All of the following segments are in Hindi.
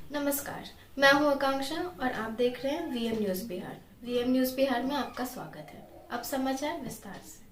नमस्कार, मैं हूं आकांक्षा और आप देख रहे हैं VM news Bihar. VM news Bihar में आपका स्वागत है। अब समाचार विस्तार से।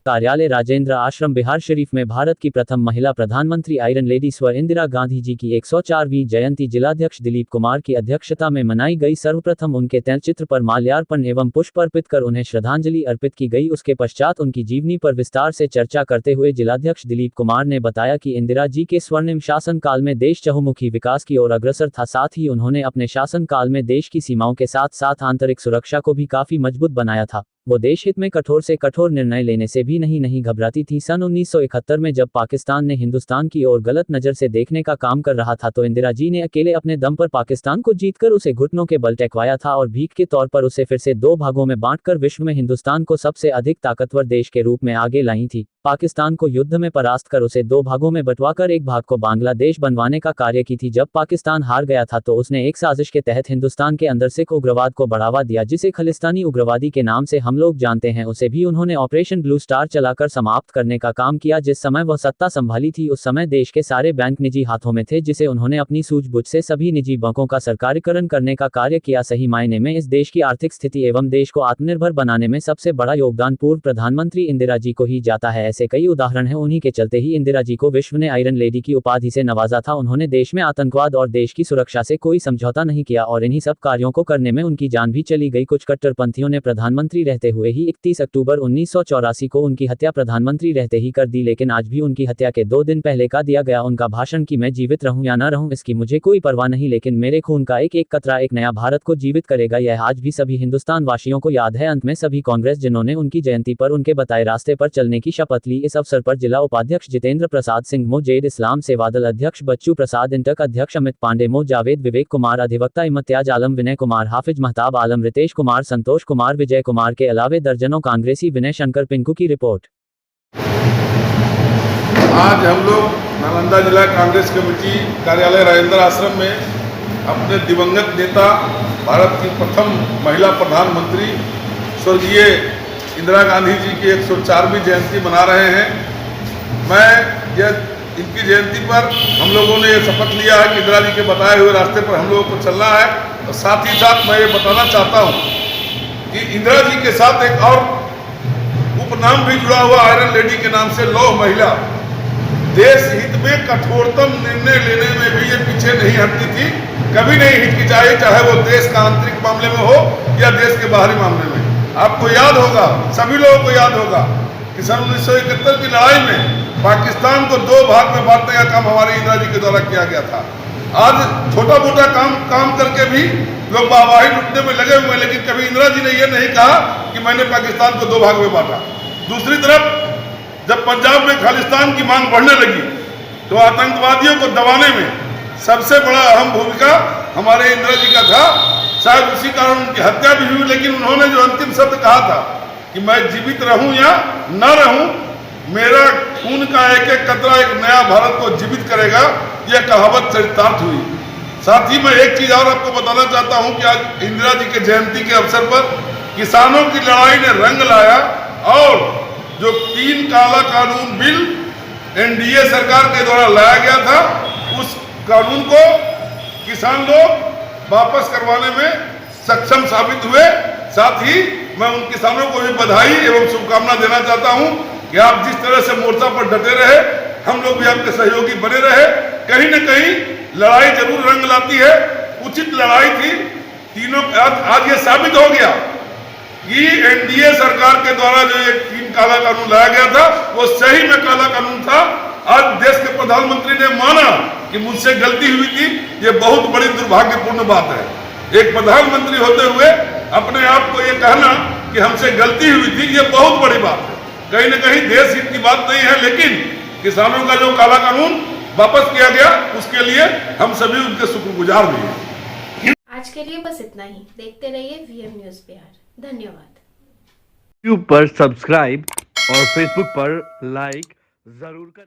कार्यालय राजेंद्र आश्रम बिहार शरीफ में भारत की प्रथम महिला प्रधानमंत्री आयरन लेडी स्वर इंदिरा गांधी जी की 104वीं जयंती जिलाध्यक्ष दिलीप कुमार की अध्यक्षता में मनाई गई। सर्वप्रथम उनके तैलचित्र पर माल्यार्पण एवं पुष्प अर्पित कर उन्हें श्रद्धांजलि अर्पित की गई। उसके पश्चात उनकी जीवनी पर विस्तार से चर्चा करते हुए जिलाध्यक्ष दिलीप कुमार ने बताया कि इंदिरा जी के स्वर्णिम शासनकाल में देश चहुमुखी विकास की ओर अग्रसर था। साथ ही उन्होंने अपने शासनकाल में देश की सीमाओं के साथ साथ आंतरिक सुरक्षा को भी काफी मजबूत बनाया था। वो देश हित में कठोर से कठोर निर्णय लेने से भी नहीं घबराती थी। सन 1971 में जब पाकिस्तान ने हिंदुस्तान की ओर गलत नजर से देखने का काम कर रहा था तो इंदिरा जी ने अकेले अपने दम पर पाकिस्तान को जीतकर उसे घुटनों के बल टेकवाया था और भीख के तौर पर उसे फिर से दो भागों में बांटकर विश्व में हिंदुस्तान को सबसे अधिक ताकतवर देश के रूप में आगे लाई थी। पाकिस्तान को युद्ध में परास्त कर उसे दो भागों में बंटवाकर एक भाग को बांग्लादेश बनवाने का कार्य की थी। जब पाकिस्तान हार गया था तो उसने एक साजिश के तहत हिंदुस्तान के अंदर सिख उग्रवाद को बढ़ावा दिया, जिसे खलिस्तानी उग्रवादी के नाम से हम लोग जानते हैं। उसे भी उन्होंने ऑपरेशन ब्लू स्टार चलाकर समाप्त करने का काम किया। जिस समय वह सत्ता संभाली थी उस समय देश के सारे बैंक निजी हाथों में थे, जिसे उन्होंने अपनी सूझबूझ से सभी निजी बैंकों का सरकारीकरण करने का कार्य किया। सही मायने में इस देश की आर्थिक स्थिति एवं देश को आत्मनिर्भर बनाने में सबसे बड़ा योगदान पूर्व प्रधानमंत्री इंदिरा जी को ही जाता है। ऐसे कई उदाहरण हैं। उन्हीं के चलते ही इंदिरा जी को विश्व ने आयरन लेडी की उपाधि से नवाजा था। उन्होंने देश में आतंकवाद और देश की सुरक्षा से कोई समझौता नहीं किया और इन्हीं सब कार्यों को करने में उनकी जान भी चली गई। कुछ कट्टरपंथियों ने प्रधानमंत्री रहते हुए ही 31 अक्टूबर 1984 को उनकी हत्या प्रधानमंत्री रहते ही कर दी, लेकिन आज भी उनकी हत्या के 2 दिन पहले का दिया गया उनका भाषण कि मैं जीवित रहूं या न रहूं इसकी मुझे कोई परवाह नहीं, लेकिन मेरे खून का एक एक कतरा एक नया भारत को जीवित करेगा, यह आज भी सभी हिंदुस्तान वासियों को याद है। अंत में सभी कांग्रेस जिन्होंने उनकी जयंती पर उनके बताए रास्ते पर चलने की शपथ ली। इस अवसर पर जिला उपाध्यक्ष जितेंद्र प्रसाद सिंह मुजेद इस्लाम सेवादल अध्यक्ष बच्चू प्रसाद इंटक अध्यक्ष अमित पांडे मो जावेद विवेक कुमार अधिवक्ता इम्तियाज आलम विनय कुमार हाफिज महताब आलम रितेश कुमार संतोष कुमार विजय कुमार के अलावे दर्जनों कांग्रेसी विनय शंकर पिंकू की रिपोर्ट। आज हम लोग नालंदा जिला कांग्रेस कमेटी कार्यालय राजेंद्र आश्रम में अपने दिवंगत नेता भारत की प्रथम महिला प्रधानमंत्री स्वर्गीय इंदिरा गांधी जी की 104वीं जयंती मना रहे हैं। इनकी जयंती पर हम लोगों ने ये शपथ लिया है कि इंदिरा जी के बताए हुए रास्ते पर हम लोगों को चलना है। और साथ ही साथ मैं ये बताना चाहता हूँ कि इंदिरा जी के साथ एक और उपनाम भी जुड़ा हुआ आयरन लेडी के नाम से लौह महिला। देश हित में कठोरतम निर्णय लेने में भी ये पीछे नहीं हटती थी, कभी नहीं हिचकिचाई, चाहे वो देश का आंतरिक मामले में हो या देश के बाहरी मामले में। आपको याद होगा, सभी लोगों को याद होगा कि सन 1971 की लड़ाई में पाकिस्तान को 2 भाग में बांटने का काम हमारी इंदिरा जी के द्वारा किया गया था। आज छोटा मोटा काम करके भी लोग वाहवाही लुटने में लगे हुए हैं, लेकिन कभी इंदिरा जी ने यह नहीं कहा कि मैंने पाकिस्तान को 2 भाग में बांटा। दूसरी तरफ जब पंजाब में खालिस्तान की मांग बढ़ने लगी तो आतंकवादियों को दबाने में सबसे बड़ा अहम भूमिका हमारे इंदिरा जी का था। शायद उसी कारण उनकी हत्या भी हुई, लेकिन उन्होंने जो अंतिम शब्द कहा था कि मैं जीवित रहूं या न रहूं, मेरा खून का एक एक कतरा एक नया भारत को जीवित करेगा, यह कहावत चरितार्थ हुई। साथ ही मैं एक चीज और आपको बताना चाहता हूं कि आज इंदिरा जी के जयंती के अवसर पर किसानों की लड़ाई ने रंग लाया और जो 3 काला कानून बिल एनडीए सरकार के द्वारा लाया गया था, उस कानून को किसान लोग वापस करवाने में सक्षम साबित हुए। साथ ही मैं उन किसानों को भी बधाई एवं शुभकामना देना चाहता हूं कि आप जिस तरह से मोर्चा पर डटे रहे, हम लोग भी आपके सहयोगी बने रहे। कहीं न कहीं लड़ाई जरूर रंग लाती है, उचित लड़ाई थी। तीनों आज ये साबित हो गया कि एनडीए सरकार के द्वारा जो ये 3 काला कानून लाया गया था वो सही में काला कानून था। आज देश के प्रधानमंत्री ने माना कि मुझसे गलती हुई थी, ये बहुत बड़ी दुर्भाग्यपूर्ण बात है। एक प्रधानमंत्री होते हुए अपने आप को ये कहना कि हमसे गलती हुई थी, ये बहुत बड़ी बात है। कहीं न कहीं देश हित की बात नहीं है, लेकिन किसानों का जो काला कानून वापस किया गया उसके लिए हम सभी उनके शुक्रगुजार भी हैं। आज के लिए बस इतना ही। देखते रहिए वीएम न्यूज़ बिहार। धन्यवाद। यूट्यूब पर सब्सक्राइब और फेसबुक पर लाइक जरूर करें।